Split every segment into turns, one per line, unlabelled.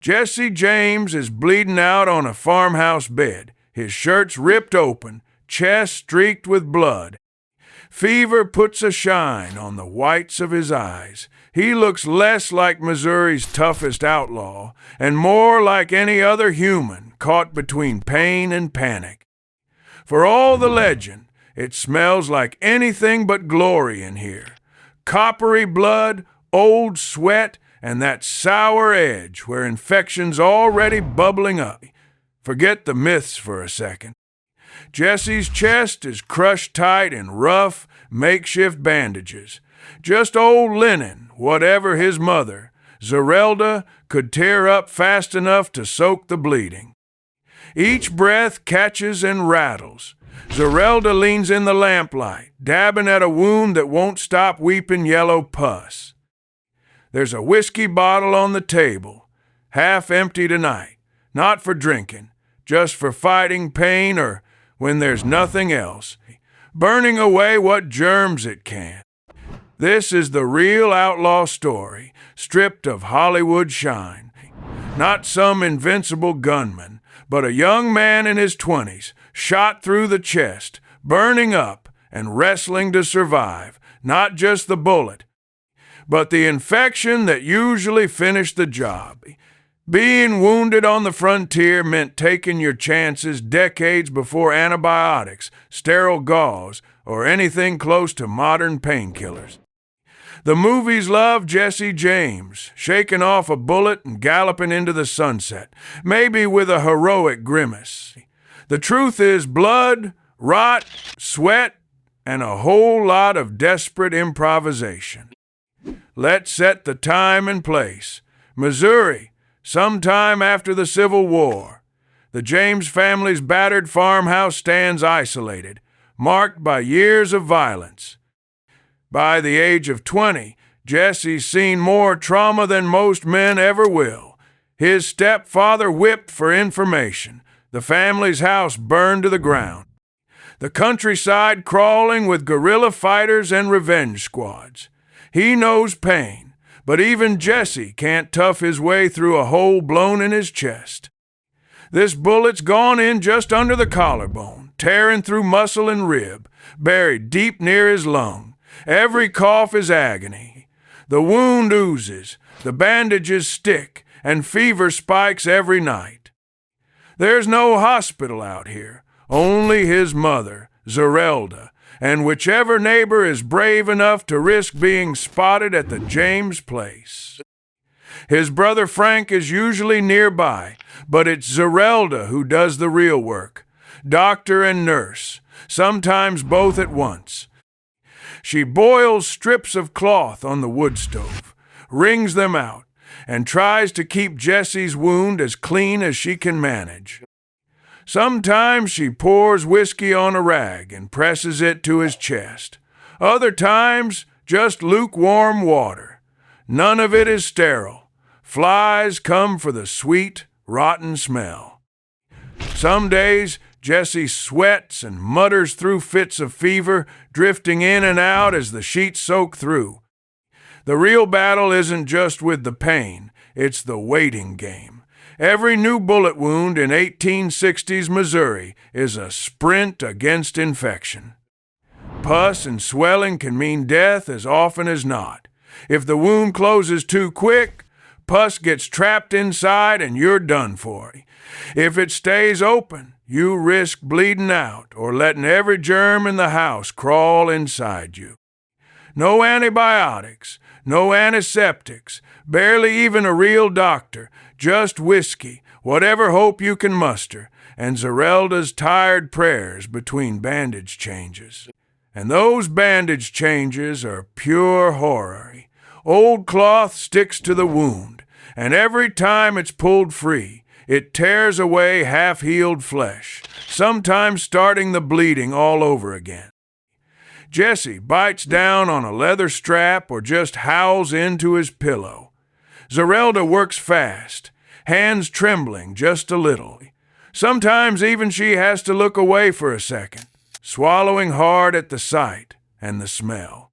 Jesse James is bleeding out on a farmhouse bed, his shirt's ripped open, chest streaked with blood. Fever puts a shine on the whites of his eyes. He looks less like Missouri's toughest outlaw and more like any other human caught between pain and panic. For all the legend, it smells like anything but glory in here. Coppery blood, old sweat, and that sour edge where infection's already bubbling up. Forget the myths for a second. Jesse's chest is crushed tight in rough, makeshift bandages. Just old linen, whatever his mother, Zerelda, could tear up fast enough to soak the bleeding. Each breath catches and rattles. Zerelda leans in the lamplight, dabbing at a wound that won't stop weeping yellow pus. There's a whiskey bottle on the table, half empty tonight, not for drinking, just for fighting pain or when there's nothing else, burning away what germs it can. This is the real outlaw story, stripped of Hollywood shine. Not some invincible gunman, but a young man in his 20s, shot through the chest, burning up and wrestling to survive, not just the bullet, but the infection that usually finished the job. Being wounded on the frontier meant taking your chances decades before antibiotics, sterile gauze, or anything close to modern painkillers. The movies love Jesse James, shaking off a bullet and galloping into the sunset, maybe with a heroic grimace. The truth is blood, rot, sweat, and a whole lot of desperate improvisation. Let's set the time and place. Missouri, sometime after the Civil War. The James family's battered farmhouse stands isolated, marked by years of violence. By the age of 20, Jesse's seen more trauma than most men ever will. His stepfather whipped for information. The family's house burned to the ground. The countryside crawling with guerrilla fighters and revenge squads. He knows pain, but even Jesse can't tough his way through a hole blown in his chest. This bullet's gone in just under the collarbone, tearing through muscle and rib, buried deep near his lung. Every cough is agony. The wound oozes, the bandages stick, and fever spikes every night. There's no hospital out here, only his mother, Zerelda, and whichever neighbor is brave enough to risk being spotted at the James place. His brother Frank is usually nearby, but it's Zerelda who does the real work, doctor and nurse, sometimes both at once. She boils strips of cloth on the wood stove, wrings them out, and tries to keep Jesse's wound as clean as she can manage. Sometimes she pours whiskey on a rag and presses it to his chest. Other times, just lukewarm water. None of it is sterile. Flies come for the sweet, rotten smell. Some days, Jesse sweats and mutters through fits of fever, drifting in and out as the sheets soak through. The real battle isn't just with the pain, it's the waiting game. Every new bullet wound in 1860s Missouri is a sprint against infection. Pus and swelling can mean death as often as not. If the wound closes too quick, pus gets trapped inside and you're done for. If it stays open, you risk bleeding out or letting every germ in the house crawl inside you. No antibiotics, no antiseptics, barely even a real doctor, just whiskey, whatever hope you can muster, and Zerelda's tired prayers between bandage changes. And those bandage changes are pure horror. Old cloth sticks to the wound, and every time it's pulled free, it tears away half-healed flesh, sometimes starting the bleeding all over again. Jesse bites down on a leather strap or just howls into his pillow. Zerelda works fast, hands trembling just a little. Sometimes even she has to look away for a second, swallowing hard at the sight and the smell.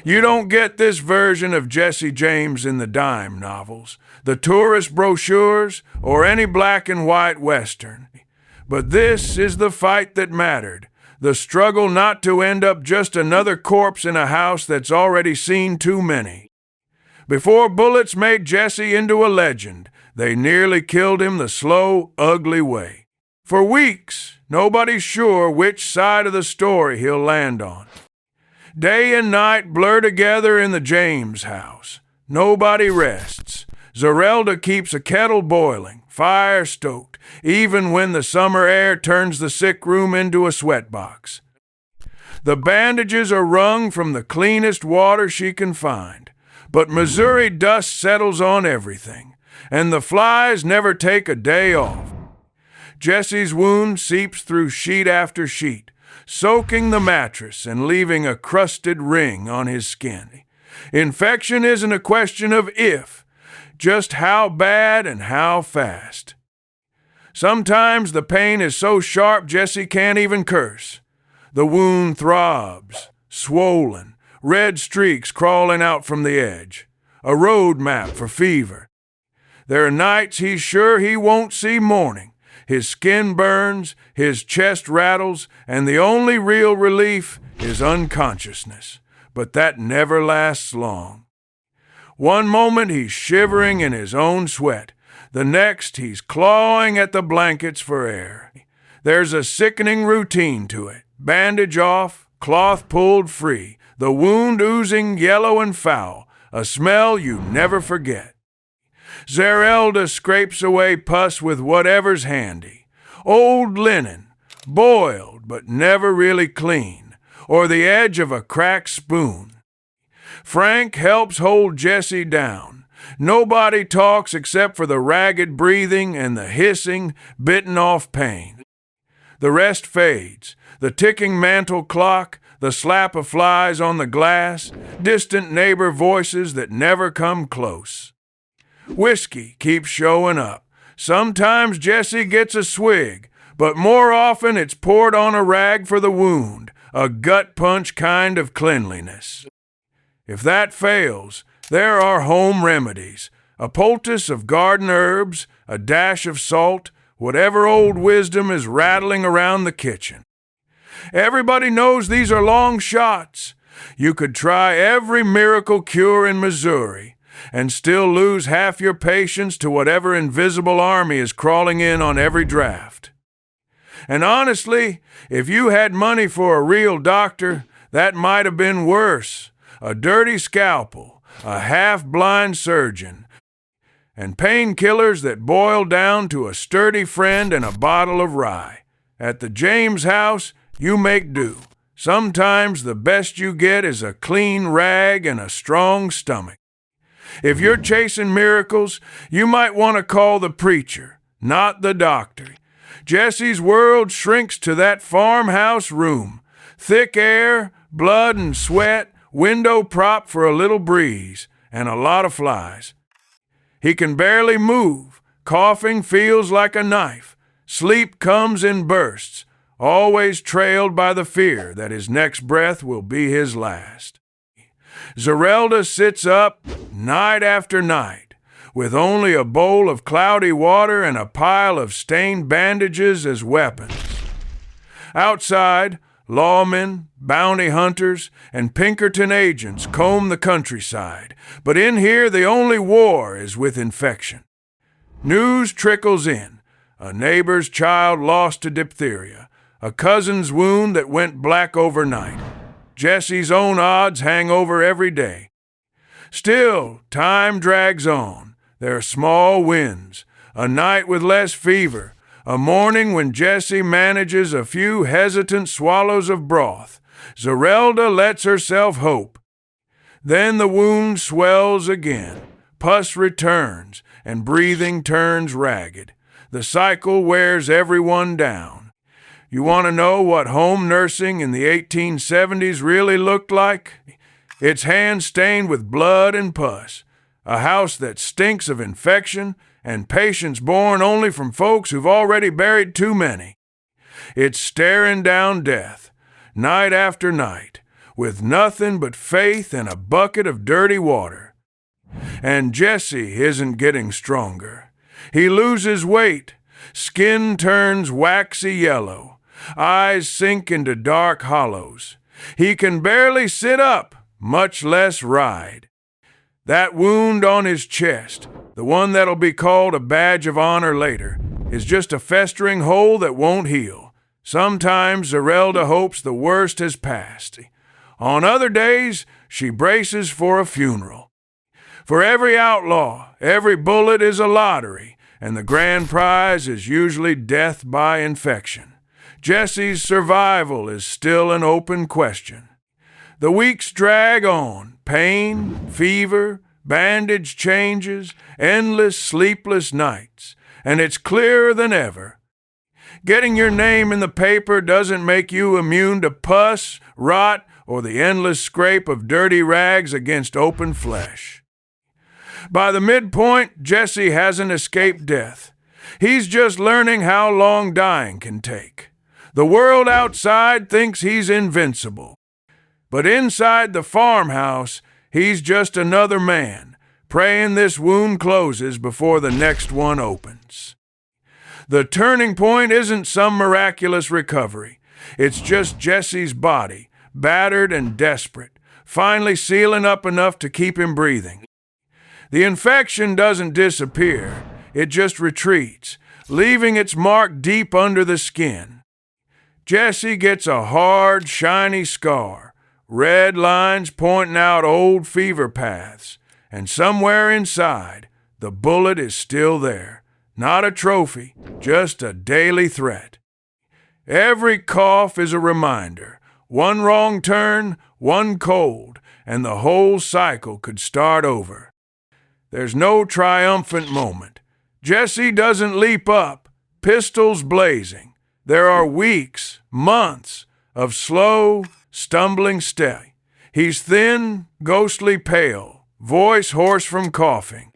You don't get this version of Jesse James in the dime novels, the tourist brochures, or any black and white Western. But this is the fight that mattered, the struggle not to end up just another corpse in a house that's already seen too many. Before bullets made Jesse into a legend, they nearly killed him the slow, ugly way. For weeks, nobody's sure which side of the story he'll land on. Day and night blur together in the James house. Nobody rests. Zerelda keeps a kettle boiling, fire stoked, even when the summer air turns the sick room into a sweatbox. The bandages are wrung from the cleanest water she can find, but Missouri dust settles on everything, and the flies never take a day off. Jesse's wound seeps through sheet after sheet, soaking the mattress and leaving a crusted ring on his skin. Infection isn't a question of if, just how bad and how fast. Sometimes the pain is so sharp Jesse can't even curse. The wound throbs, swollen, red streaks crawling out from the edge. A road map for fever. There are nights he's sure he won't see morning. His skin burns, his chest rattles, and the only real relief is unconsciousness. But that never lasts long. One moment he's shivering in his own sweat. The next he's clawing at the blankets for air. There's a sickening routine to it. Bandage off, cloth pulled free, the wound oozing yellow and foul, a smell you never forget. Zerelda scrapes away pus with whatever's handy. Old linen, boiled but never really clean, or the edge of a cracked spoon. Frank helps hold Jesse down. Nobody talks except for the ragged breathing and the hissing, bitten-off pain. The rest fades. The ticking mantel clock, the slap of flies on the glass, distant neighbor voices that never come close. Whiskey keeps showing up. Sometimes Jesse gets a swig, but more often it's poured on a rag for the wound, a gut punch kind of cleanliness. If that fails, there are home remedies, a poultice of garden herbs, a dash of salt, whatever old wisdom is rattling around the kitchen. Everybody knows these are long shots. You could try every miracle cure in Missouri and still lose half your patients to whatever invisible army is crawling in on every draft. And honestly, if you had money for a real doctor, that might have been worse. A dirty scalpel, a half-blind surgeon, and painkillers that boil down to a sturdy friend and a bottle of rye. At the James house, you make do. Sometimes the best you get is a clean rag and a strong stomach. If you're chasing miracles, you might want to call the preacher, not the doctor. Jesse's world shrinks to that farmhouse room. Thick air, blood and sweat, window prop for a little breeze, and a lot of flies. He can barely move. Coughing feels like a knife. Sleep comes in bursts, always trailed by the fear that his next breath will be his last. Zerelda sits up night after night, with only a bowl of cloudy water and a pile of stained bandages as weapons. Outside, lawmen, bounty hunters, and Pinkerton agents comb the countryside, but in here the only war is with infection. News trickles in. A neighbor's child lost to diphtheria, a cousin's wound that went black overnight. Jesse's own odds hang over every day. Still, time drags on. There are small wins, a night with less fever, a morning when Jesse manages a few hesitant swallows of broth. Zerelda lets herself hope. Then the wound swells again. Pus returns, and breathing turns ragged. The cycle wears everyone down. You want to know what home nursing in the 1870s really looked like? It's hands stained with blood and pus, a house that stinks of infection, and patients born only from folks who've already buried too many. It's staring down death, night after night, with nothing but faith and a bucket of dirty water. And Jesse isn't getting stronger. He loses weight, skin turns waxy yellow, eyes sink into dark hollows. He can barely sit up, much less ride. That wound on his chest, the one that'll be called a badge of honor later, is just a festering hole that won't heal. Sometimes Zerelda hopes the worst has passed. On other days, she braces for a funeral. For every outlaw, every bullet is a lottery, and the grand prize is usually death by infection. Jesse's survival is still an open question. The weeks drag on, pain, fever, bandage changes, endless sleepless nights, and it's clearer than ever. Getting your name in the paper doesn't make you immune to pus, rot, or the endless scrape of dirty rags against open flesh. By the midpoint, Jesse hasn't escaped death. He's just learning how long dying can take. The world outside thinks he's invincible. But inside the farmhouse, he's just another man, praying this wound closes before the next one opens. The turning point isn't some miraculous recovery. It's just Jesse's body, battered and desperate, finally sealing up enough to keep him breathing. The infection doesn't disappear, it just retreats, leaving its mark deep under the skin. Jesse gets a hard, shiny scar, red lines pointing out old fever paths, and somewhere inside, the bullet is still there. Not a trophy, just a daily threat. Every cough is a reminder. One wrong turn, one cold, and the whole cycle could start over. There's no triumphant moment. Jesse doesn't leap up, pistols blazing. There are weeks, months of slow, stumbling step. He's thin, ghostly pale, voice hoarse from coughing.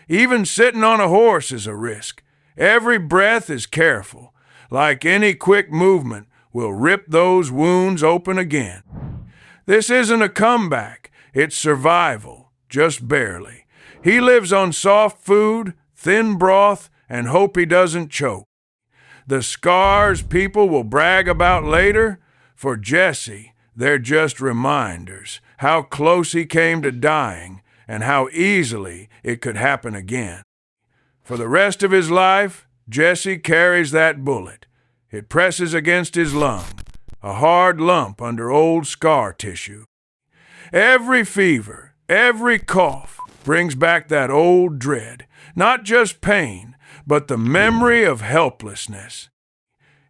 Even sitting on a horse is a risk. Every breath is careful. Like any quick movement will rip those wounds open again. This isn't a comeback. It's survival, just barely. He lives on soft food, thin broth, and hope he doesn't choke. The scars people will brag about later, for Jesse, they're just reminders how close he came to dying and how easily it could happen again. For the rest of his life, Jesse carries that bullet. It presses against his lung, a hard lump under old scar tissue. Every fever, every cough brings back that old dread, not just pain, but the memory of helplessness.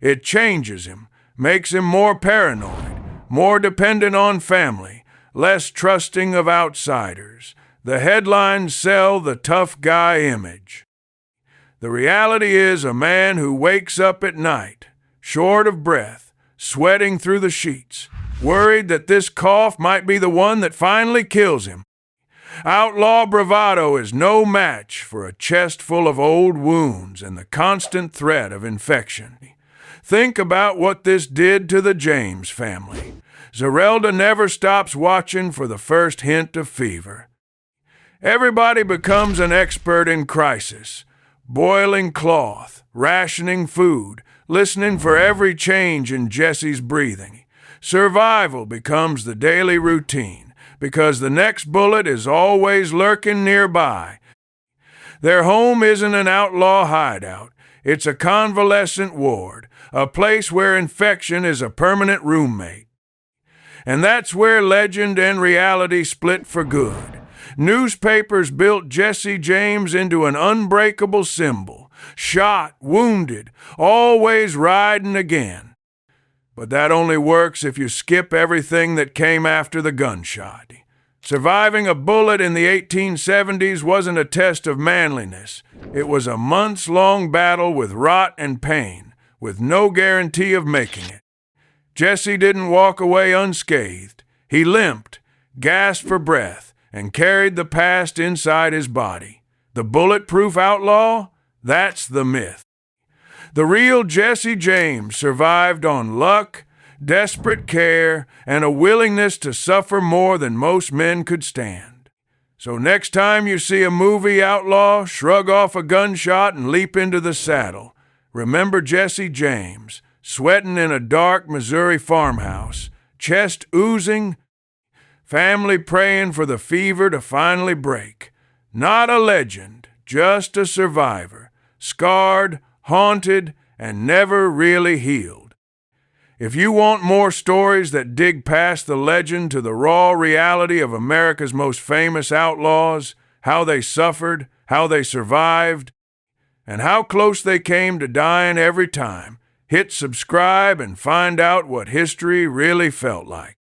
It changes him, makes him more paranoid, more dependent on family, less trusting of outsiders. The headlines sell the tough guy image. The reality is a man who wakes up at night, short of breath, sweating through the sheets, worried that this cough might be the one that finally kills him. Outlaw bravado is no match for a chest full of old wounds and the constant threat of infection. Think about what this did to the James family. Zerelda never stops watching for the first hint of fever. Everybody becomes an expert in crisis, boiling cloth, rationing food, listening for every change in Jesse's breathing. Survival becomes the daily routine, because the next bullet is always lurking nearby. Their home isn't an outlaw hideout. It's a convalescent ward, a place where infection is a permanent roommate. And that's where legend and reality split for good. Newspapers built Jesse James into an unbreakable symbol, shot, wounded, always riding again. But that only works if you skip everything that came after the gunshot. Surviving a bullet in the 1870s wasn't a test of manliness. It was a months-long battle with rot and pain, with no guarantee of making it. Jesse didn't walk away unscathed. He limped, gasped for breath, and carried the past inside his body. The bulletproof outlaw? That's the myth. The real Jesse James survived on luck, desperate care, and a willingness to suffer more than most men could stand. So next time you see a movie outlaw, shrug off a gunshot and leap into the saddle. Remember Jesse James, sweating in a dark Missouri farmhouse, chest oozing, family praying for the fever to finally break. Not a legend, just a survivor, scarred, haunted, and never really healed. If you want more stories that dig past the legend to the raw reality of America's most famous outlaws, how they suffered, how they survived, and how close they came to dying every time, hit subscribe and find out what history really felt like.